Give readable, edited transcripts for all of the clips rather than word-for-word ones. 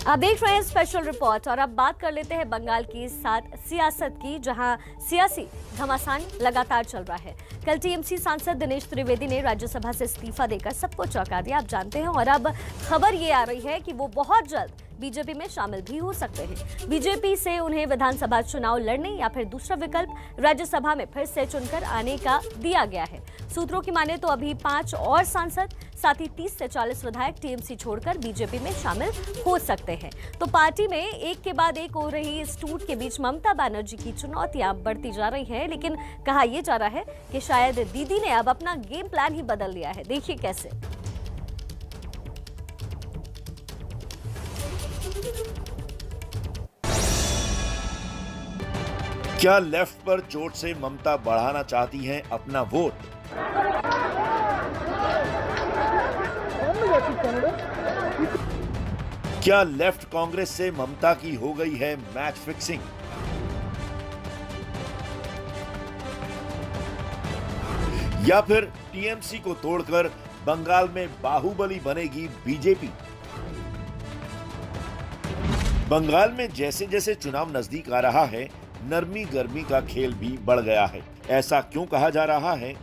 आप देख रहे हैं स्पेशल रिपोर्ट और अब बात कर लेते हैं बंगाल की साथ सियासत की, जहां सियासी घमासान लगातार चल रहा है। कल टीएमसी सांसद दिनेश त्रिवेदी ने राज्यसभा से इस्तीफा देकर सबको चौंका दिया, आप जानते हैं। और अब खबर ये आ रही है कि वो बहुत जल्द बीजेपी में शामिल भी हो सकते हैं। बीजेपी से उन्हें विधानसभा चुनाव लड़ने या फिर दूसरा विकल्प राज्यसभा में फिर से चुनकर आने का दिया गया है। सूत्रों की माने तो अभी 5 और सांसद, साथ ही 30 से 40 विधायक टीएमसी छोड़कर बीजेपी में शामिल हो सकते हैं। तो पार्टी में एक के बाद एक हो रही इस टूट के बीच ममता बनर्जी की चुनौतियां बढ़ती जा रही हैं, लेकिन कहा यह जा रहा है कि शायद दीदी ने अब अपना गेम प्लान ही बदल लिया है। देखिए कैसे। क्या लेफ्ट पर चोट से ममता बढ़ाना चाहती हैं अपना वोट? क्या लेफ्ट कांग्रेस से ममता की हो गई है मैच फिक्सिंग? या फिर टीएमसी को तोड़कर बंगाल में बाहुबली बनेगी बीजेपी? बंगाल में जैसे जैसे चुनाव नजदीक आ रहा है, नरमी गर्मी का खेल भी बढ़ गया है। ऐसा क्यों कहा जा रहा है,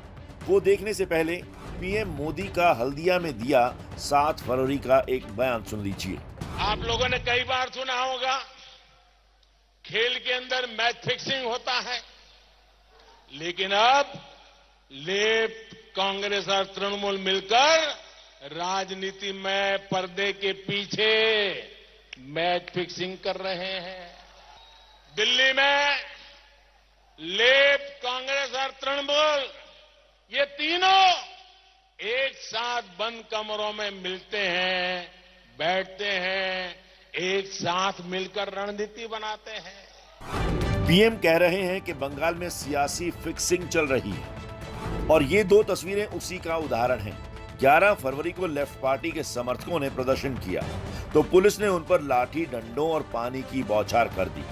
वो देखने से पहले पीएम मोदी का हल्दिया में दिया 7 फरवरी का एक बयान सुन लीजिए। आप लोगों ने कई बार सुना होगा, खेल के अंदर मैच फिक्सिंग होता है, लेकिन अब लेफ्ट, कांग्रेस और तृणमूल मिलकर राजनीति में पर्दे के पीछे मैच फिक्सिंग कर रहे हैं। दिल्ली में लेफ्ट, कांग्रेस और तृणमूल, ये तीनों एक साथ बंद कमरों में मिलते हैं, बैठते हैं, एक साथ मिलकर रणनीति बनाते हैं। पीएम कह रहे हैं कि बंगाल में सियासी फिक्सिंग चल रही है और ये 2 तस्वीरें उसी का उदाहरण हैं। 11 फरवरी को लेफ्ट पार्टी के समर्थकों ने प्रदर्शन किया तो पुलिस ने उन पर लाठी डंडों और पानी की बौछार कर दी,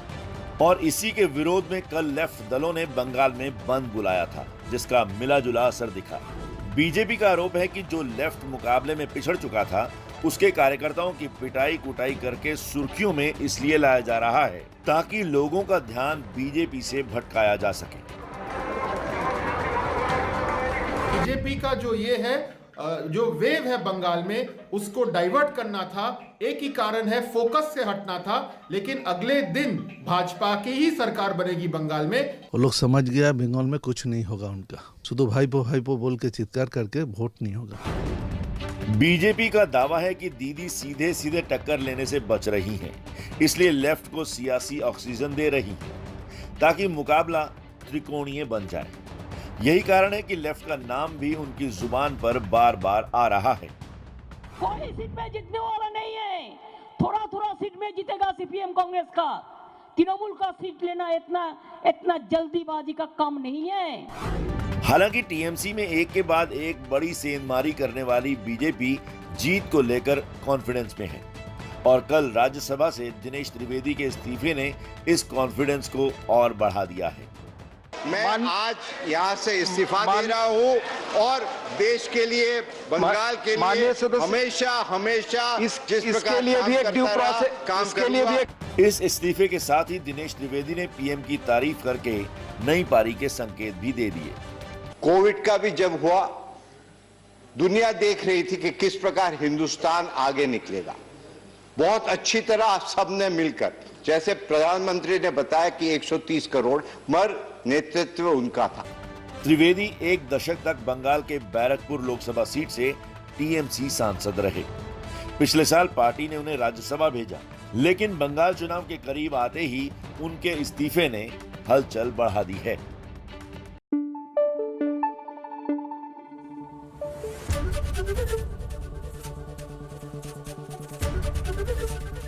और इसी के विरोध में कल लेफ्ट दलों ने बंगाल में बंद बुलाया था, जिसका मिला जुला असर दिखा। बीजेपी का आरोप है कि जो लेफ्ट मुकाबले में पिछड़ चुका था, उसके कार्यकर्ताओं की पिटाई कुटाई करके सुर्खियों में इसलिए लाया जा रहा है ताकि लोगों का ध्यान बीजेपी से भटकाया जा सके। बीजेपी का जो ये है, जो वेव है बंगाल में, उसको डाइवर्ट करना था। एक ही कारण है, फोकस से हटना था। लेकिन अगले दिन भाजपा की ही सरकार बनेगी बंगाल में। वो लोग समझ गया बंगाल में कुछ नहीं होगा उनका, शुद्ध भाईपो बोल के चित्कार करके वोट नहीं होगा। बीजेपी का दावा है कि दीदी सीधे सीधे टक्कर लेने से बच रही हैं, इसलिए लेफ्ट को सियासी ऑक्सीजन दे रही हैं ताकि मुकाबला त्रिकोणीय बन जाए। यही कारण है कि लेफ्ट का नाम भी उनकी जुबान पर बार बार आ रहा है। कोई सीट में जीतने वाला नहीं है, थोड़ा थोड़ा सीट में जीतेगा सीपीएम कांग्रेस का। तृणमूल का सीट लेना इतना जल्दीबाजी का काम नहीं है। हालांकि टीएमसी में एक के बाद एक बड़ी सेंधमारी करने वाली बीजेपी जीत को लेकर कॉन्फिडेंस में है, और कल राज्यसभा से दिनेश त्रिवेदी के इस्तीफे ने इस कॉन्फिडेंस को और बढ़ा दिया है। मैं आज यहाँ से इस्तीफा दे रहा हूँ और देश के लिए, बंगाल के लिए हमेशा इसके लिए भी एक ड्यू प्रोसेस काम के लिए भी। इस इस्तीफे के साथ ही दिनेश त्रिवेदी ने पीएम की तारीफ करके नई पारी के संकेत भी दे दिए। कोविड का भी जब हुआ, दुनिया देख रही थी कि किस प्रकार हिंदुस्तान आगे निकलेगा। बहुत अच्छी तरह सबने मिलकर, जैसे प्रधानमंत्री ने बताया कि 130 करोड़, मगर नेतृत्व उनका था। त्रिवेदी 1 दशक तक बंगाल के बैरकपुर लोकसभा सीट से टीएमसी सांसद रहे। पिछले साल पार्टी ने उन्हें राज्यसभा भेजा, लेकिन बंगाल चुनाव के करीब आते ही उनके इस्तीफे ने हलचल बढ़ा दी है।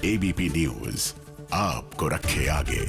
एबीपी न्यूज आपको रखे आगे।